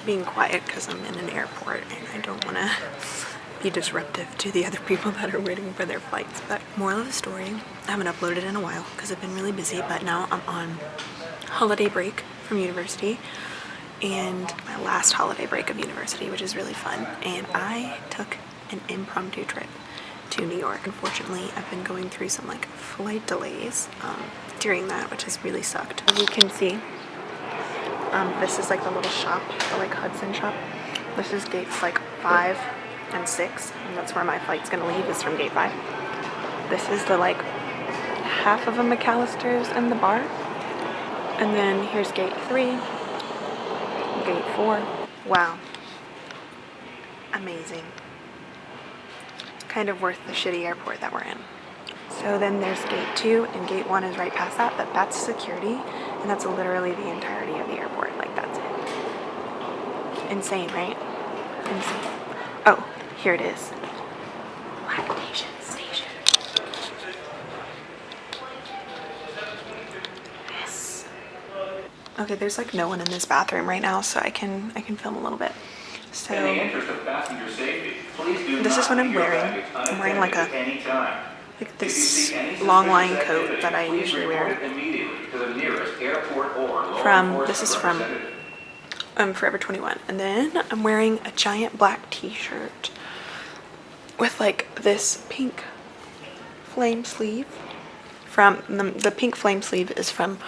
being quiet because I'm in an airport and I don't want to be disruptive to the other people that are waiting for their flights. But moral of the story, I haven't uploaded in a while because I've been really busy, but now I'm on holiday break from university and my last holiday break of university, which is really fun. And I took an impromptu trip to New York. Unfortunately, I've been going through some like flight delays during that, which has really sucked. As you can see, this is like the little shop, the like Hudson shop. This is gates like 5 and 6, and that's where my flight's gonna leave, is from gate 5. This is the like half of a McAllister's and the bar. And then here's gate 3, gate 4. Wow. Amazing. Kind of worth the shitty airport that we're in. So then there's gate 2 and gate 1 is right past that, but that's security and that's literally the entirety of the airport. Like that's it. Insane, right? Insane. Oh, here it is. Lactation station. Yes. Okay, there's like no one in this bathroom right now, so I can film a little bit. So this is what I'm wearing. I'm wearing like this long line coat that I usually wear. This is from Forever 21. And then I'm wearing a giant black t-shirt with like this pink flame sleeve. From the pink flame sleeve is from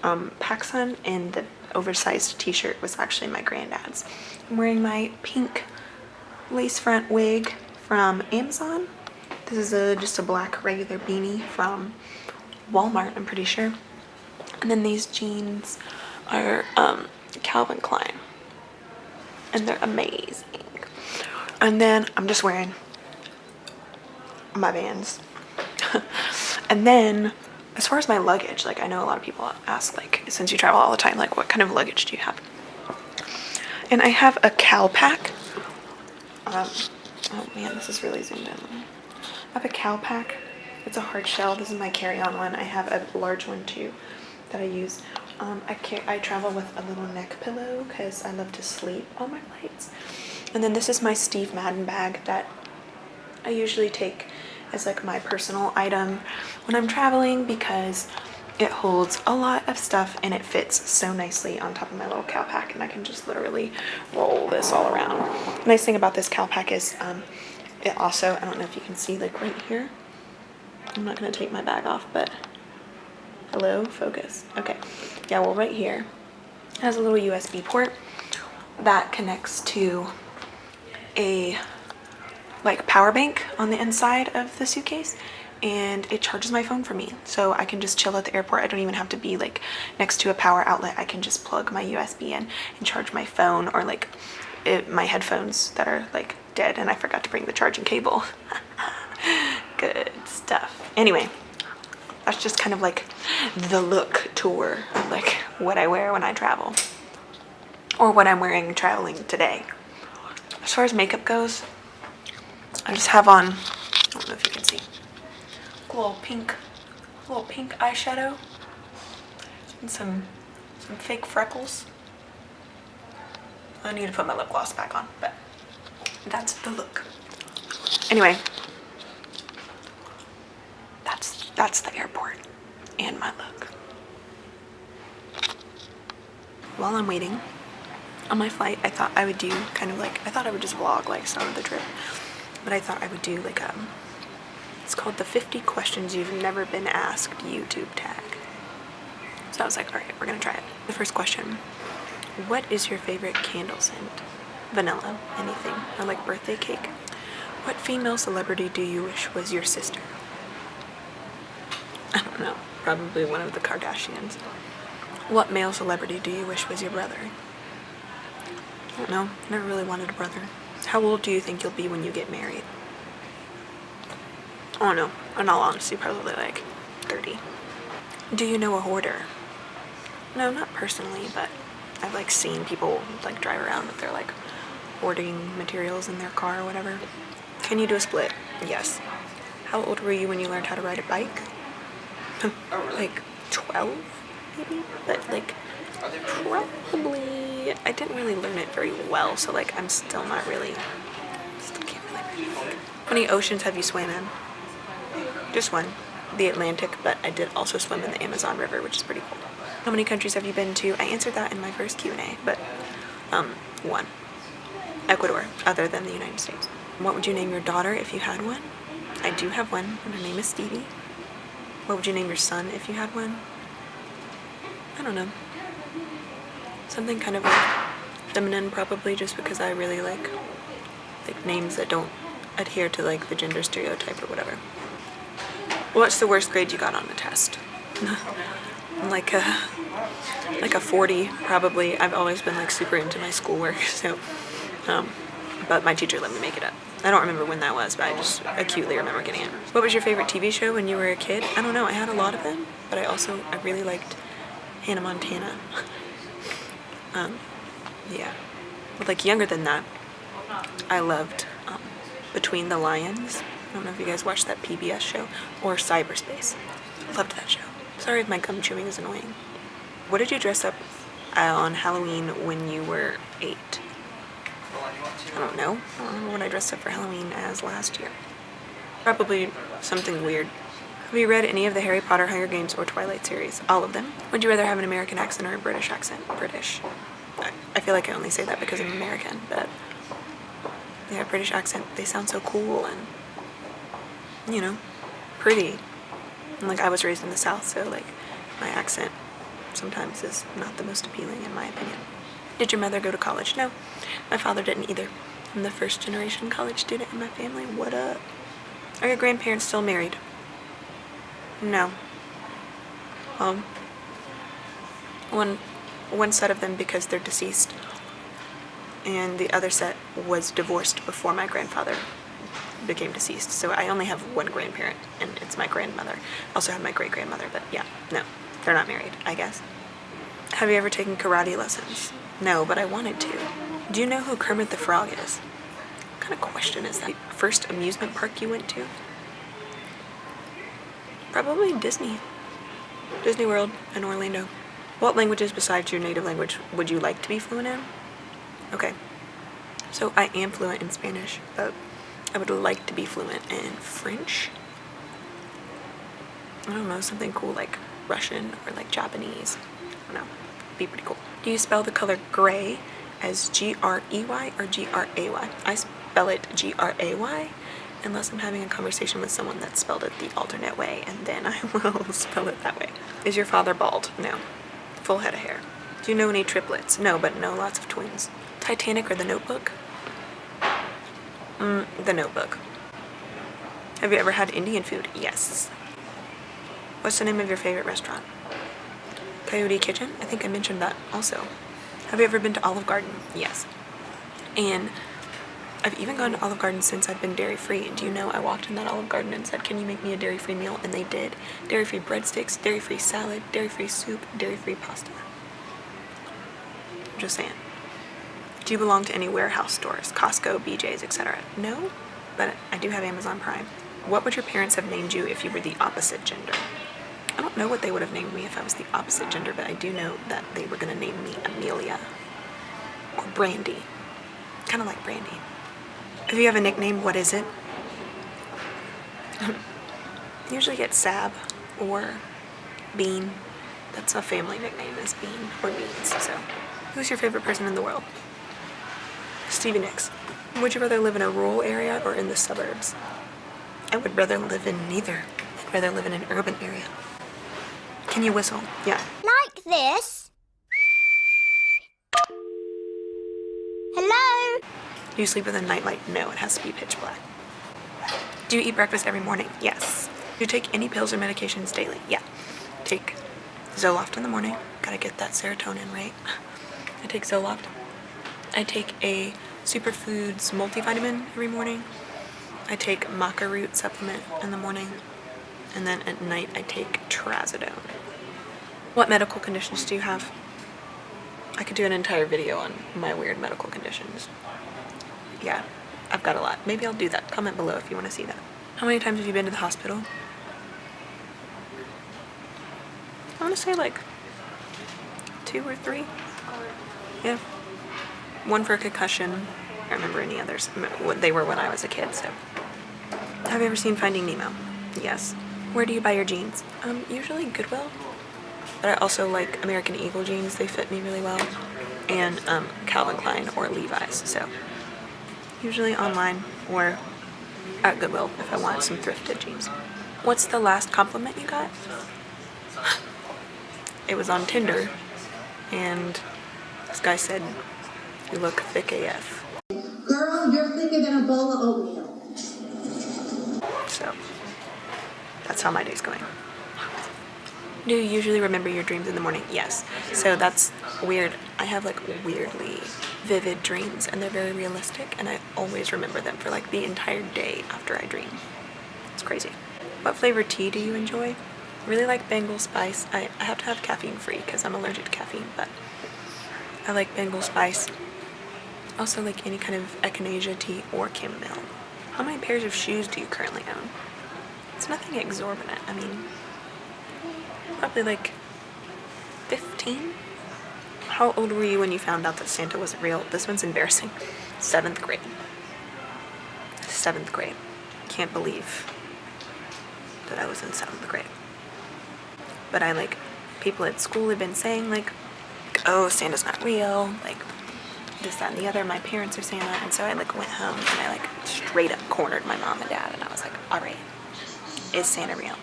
PacSun, and the oversized t-shirt was actually my granddad's. I'm wearing my pink lace front wig from Amazon. This is just a black regular beanie from Walmart, I'm pretty sure. And then these jeans are Calvin Klein, and they're amazing. And then I'm just wearing my Vans. And then as far as my luggage, like I know a lot of people ask, like, since you travel all the time, like what kind of luggage do you have? And I have a CalPack. Oh man, this is really zoomed in. I have a CalPack. It's a hard shell. This is my carry-on one. I have a large one too that I use. I travel with a little neck pillow because I love to sleep on my flights. And then this is my Steve Madden bag that I usually take as like my personal item when I'm traveling because it holds a lot of stuff and it fits so nicely on top of my little CalPack, and I can just literally roll this all around. The nice thing about this CalPack is it also, I don't know if you can see like right here, I'm not going to take my bag off, but hello, focus. Okay, yeah, well right here it has a little USB port that connects to a like power bank on the inside of the suitcase, and it charges my phone for me, so I can just chill at the airport. I don't even have to be like next to a power outlet. I can just plug my USB in and charge my phone, or like my headphones that are like dead and I forgot to bring the charging cable. Good stuff. Anyway, that's just kind of like the look tour of like what I wear when I travel, or what I'm wearing traveling today. As far as makeup goes, I just have on, I don't know if you can see, a little pink eyeshadow and some fake freckles. I need to put my lip gloss back on, but that's the look. Anyway, that's the airport and my look. While I'm waiting on my flight, I thought I would do kind of like, I thought I would just vlog like some of the trip, but I thought I would do like it's called the 50 questions you've never been asked YouTube tag. So I was like, all right, we're gonna try it. The first question: what is your favorite candle scent? Vanilla, anything, or like birthday cake? What female celebrity do you wish was your sister? I don't know, probably one of the Kardashians. What male celebrity do you wish was your brother? I don't know, never really wanted a brother. How old do you think you'll be when you get married? I don't know, in all honesty, probably like 30. Do you know a hoarder? No, not personally, but I've like seen people like drive around with their like hoarding materials in their car or whatever. Can you do a split? Yes. How old were you when you learned how to ride a bike? Like 12 maybe, but like Probably, I didn't really learn it very well, so like I'm still not really, still can't really. How many oceans have you swam in? Just one, the Atlantic, but I did also swim in the Amazon River, which is pretty cool. How many countries have you been to? I answered that in my first Q&A, but one. Ecuador, other than the United States. What would you name your daughter if you had one? I do have one, and her name is Stevie. What would you name your son if you had one? I don't know. Something kind of like feminine, probably, just because I really like names that don't adhere to like the gender stereotype or whatever. What's the worst grade you got on the test? like a 40 probably. I've always been like super into my schoolwork, so but my teacher let me make it up. I don't remember when that was, but I just acutely remember getting it. What was your favorite TV show when you were a kid? I don't know, I had a lot of them, but I really liked Hannah Montana. Yeah. But like younger than that, I loved Between the Lions. I don't know if you guys watched that PBS show, or Cyberspace. Loved that show. Sorry if my gum chewing is annoying. What did you dress up on Halloween when you were 8? I don't know. I don't remember what I dressed up for Halloween as last year. Probably something weird. Have you read any of the Harry Potter, Hunger Games, or Twilight series? All of them. Would you rather have an American accent or a British accent? British. I feel like I only say that because I'm American, but yeah, British accent, they sound so cool and, you know, pretty. And like I was raised in the South, so like my accent sometimes is not the most appealing in my opinion. Did your mother go to college? No, my father didn't either. I'm the first generation college student in my family. What up? Are your grandparents still married? No. One set of them because they're deceased, and the other set was divorced before my grandfather became deceased. So I only have one grandparent, and it's my grandmother. I also have my great-grandmother, but yeah, no, they're not married, I guess. Have you ever taken karate lessons? No, but I wanted to. Do you know who Kermit the Frog is? What kind of question is that? First amusement park you went to? Probably Disney. Disney World in Orlando. What languages besides your native language would you like to be fluent in? Okay, so I am fluent in Spanish, but I would like to be fluent in French. I don't know, something cool like Russian or like Japanese. I don't know, be pretty cool. Do you spell the color gray as G-R-E-Y or G-R-A-Y? I spell it G-R-A-Y unless I'm having a conversation with someone that spelled it the alternate way, and then I will spell it that way. Is your father bald? No. Full head of hair. Do you know any triplets? No, but no, lots of twins. Titanic or The Notebook? The Notebook. Have you ever had Indian food? Yes. What's the name of your favorite restaurant? Coyote Kitchen? I think I mentioned that also. Have you ever been to Olive Garden? Yes. And I've even gone to Olive Garden since I've been dairy-free. Do you know I walked in that Olive Garden and said, can you make me a dairy-free meal? And they did. Dairy-free breadsticks, dairy-free salad, dairy-free soup, dairy-free pasta. I'm just saying. Do you belong to any warehouse stores? Costco, BJ's, etc.? No, but I do have Amazon Prime. What would your parents have named you if you were the opposite gender? I don't know what they would have named me if I was the opposite gender, but I do know that they were going to name me Amelia or Brandy. Kind of like Brandy. If you have a nickname, what is it? Usually get Sab or Bean. That's a family nickname, is Bean or Beans. So, who's your favorite person in the world? Stevie Nicks. Would you rather live in a rural area or in the suburbs? I would rather live in neither. I'd rather live in an urban area. Can you whistle? Yeah. Like this? Hello? Do you sleep with a nightlight? No, it has to be pitch black. Do you eat breakfast every morning? Yes. Do you take any pills or medications daily? Yeah. Take Zoloft in the morning. Gotta get that serotonin right. I take Zoloft. I take a Superfoods multivitamin every morning. I take maca root supplement in the morning. And then at night I take trazodone. What medical conditions do you have? I could do an entire video on my weird medical conditions. Yeah, I've got a lot. Maybe I'll do that. Comment below if you want to see that. How many times have you been to the hospital? I want to say like 2 or 3. Yeah. One for a concussion. I don't remember any others. They were when I was a kid, so. Have you ever seen Finding Nemo? Yes. Where do you buy your jeans? Usually Goodwill. But I also like American Eagle jeans. They fit me really well. And Calvin Klein or Levi's. So usually online or at Goodwill if I want some thrifted jeans. What's the last compliment you got? It was on Tinder. And this guy said, "You look thick AF." Girl, you're thicker than a bowl of oatmeal. So that's how my day's going. Do you usually remember your dreams in the morning? Yes. So that's weird. I have like weirdly vivid dreams and they're very realistic and I always remember them for like the entire day after I dream. It's crazy. What flavor tea do you enjoy? I really like Bengal Spice. I have to have caffeine free because I'm allergic to caffeine, but I like Bengal Spice. Also like any kind of echinacea tea or chamomile. How many pairs of shoes do you currently own? It's nothing exorbitant. I mean, probably like 15. How old were you when you found out that Santa wasn't real? This one's embarrassing. 7th grade. 7th grade. Can't believe that I was in 7th grade. But I like, people at school had been saying like, oh, Santa's not real, like this, that, and the other. My parents are Santa. And so I like went home and I like straight up cornered my mom and dad and I was like, all right, is Santa real?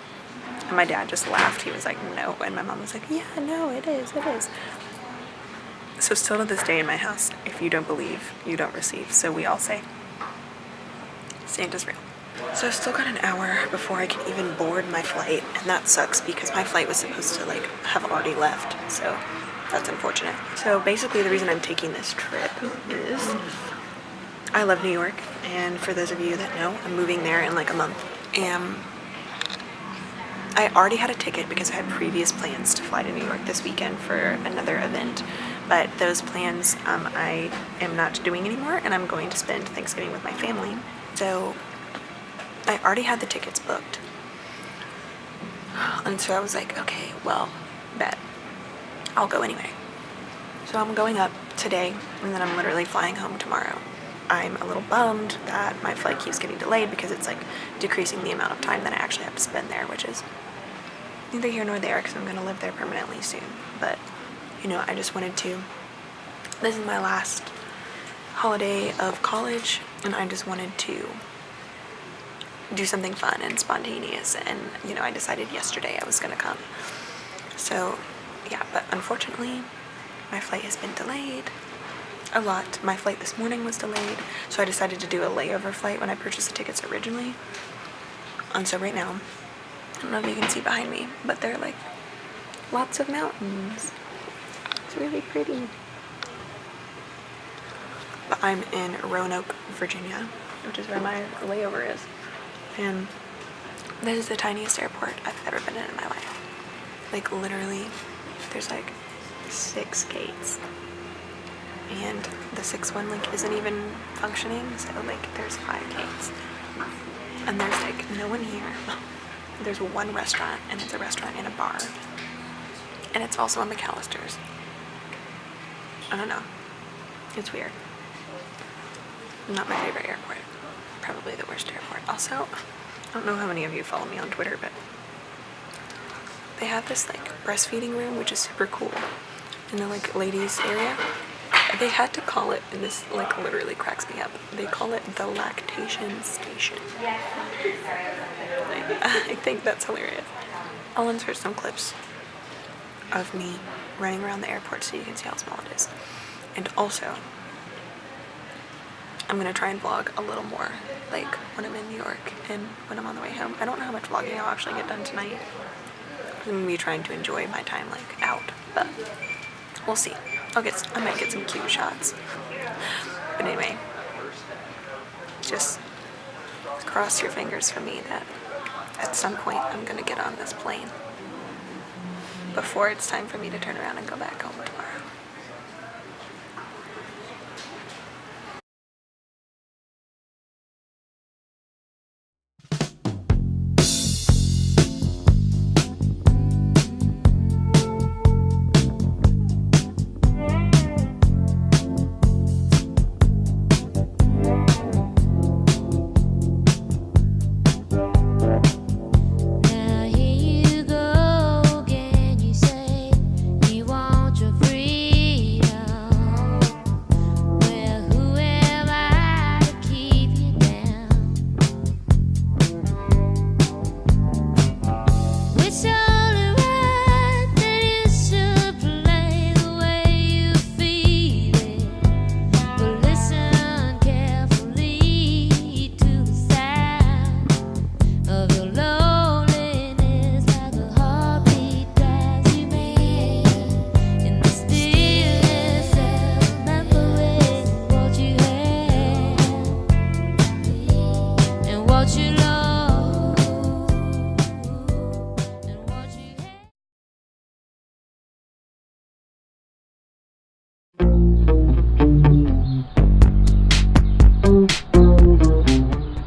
And my dad just laughed. He was like, no. And my mom was like, yeah, no, it is. So still to this day in my house, if you don't believe, you don't receive. So we all say, Santa's real. So I've still got an hour before I can even board my flight. And that sucks because my flight was supposed to like have already left. So that's unfortunate. So basically the reason I'm taking this trip is I love New York. And for those of you that know, I'm moving there in like a month. And I already had a ticket because I had previous plans to fly to New York this weekend for another event, but those plans I am not doing anymore and I'm going to spend Thanksgiving with my family. So I already had the tickets booked. And so I was like, okay, well, bet. I'll go anyway. So I'm going up today and then I'm literally flying home tomorrow. I'm a little bummed that my flight keeps getting delayed because it's like decreasing the amount of time that I actually have to spend there, which is neither here nor there because I'm going to live there permanently soon. But, you know, I just wanted to, this is my last holiday of college and I just wanted to do something fun and spontaneous and, you know, I decided yesterday I was going to come. So, yeah, but unfortunately, my flight has been delayed a lot. My flight this morning was delayed, so I decided to do a layover flight when I purchased the tickets originally. And so right now, I don't know if you can see behind me, but there are like lots of mountains. It's really pretty. But I'm in Roanoke, Virginia, which is where my layover is. And this is the tiniest airport I've ever been in my life. Like literally, there's like 6 gates. And the 6th one like isn't even functioning, so like there's 5 gates. And there's like no one here. There's one restaurant, and it's a restaurant and a bar. And it's also a McAllister's. I don't know. It's weird. Not my favorite airport. Probably the worst airport. Also, I don't know how many of you follow me on Twitter, but they have this like breastfeeding room, which is super cool, in the like ladies area. They had to call it, and this like literally cracks me up, they call it the lactation station. I think that's hilarious. I'll insert some clips of me running around the airport so you can see how small it is. And also, I'm gonna try and vlog a little more, like when I'm in New York and when I'm on the way home. I don't know how much vlogging I'll actually get done tonight. I'm gonna be trying to enjoy my time like out, but we'll see. I might get some cute shots. But anyway, just cross your fingers for me that at some point I'm gonna get on this plane before it's time for me to turn around and go back home.